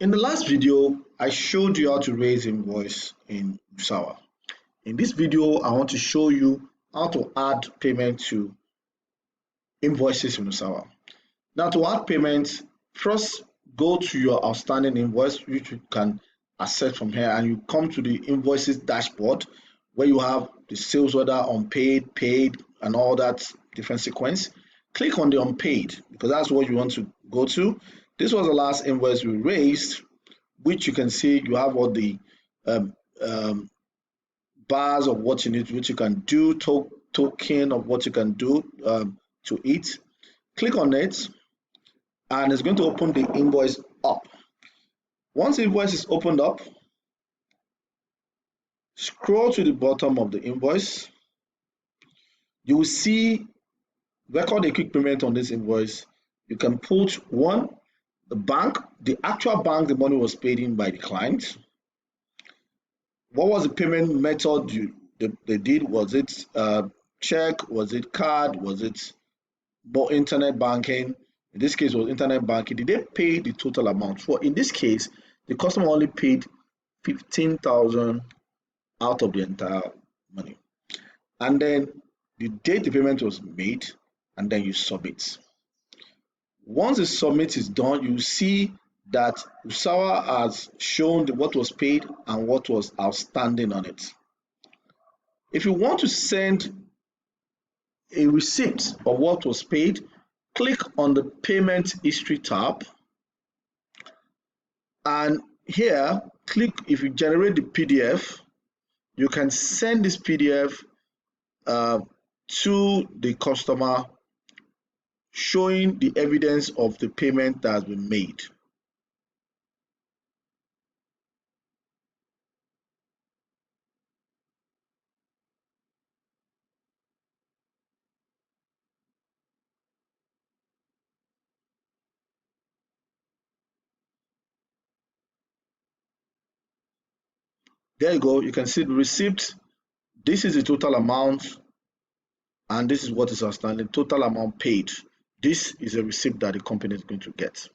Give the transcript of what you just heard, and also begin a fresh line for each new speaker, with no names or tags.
In the last video, I showed you how to raise invoice in Usawa. In this video, I want to show you how to add payment to invoices in Usawa. Now, to add payments, first go to your outstanding invoice, which you can access from here, and you come to the invoices dashboard where you have the sales order, unpaid, paid, and all that different sequence. Click on the unpaid because that's what you want to go to. This was the last invoice we raised, which you can see you have all the um, um, bars of what you need, which you can do, token of what you can do to it. Click on it, and it's going to open the invoice up. Once the invoice is opened up, scroll to the bottom of the invoice. You will see record a quick payment on this invoice. You can put one, the bank, the actual bank the money was paid in by the client. What was the payment method they did? Was it check? Was it card? Was it more internet banking? In this case, it was internet banking. Did they pay the total amount? For in this case, the customer only paid 15,000 out of the entire money. And then the date the payment was made, and then you submit. Once the submit is done, you see that Usawa has shown what was paid and what was outstanding on it. If you want to send a receipt of what was paid, click on the payment history tab, and here click, if you generate the PDF, you can send this PDF to the customer showing the evidence of the payment that has been made. There you go, you can see the receipt. This is the total amount, and this is what is outstanding, total amount paid. This is a receipt that the company is going to get.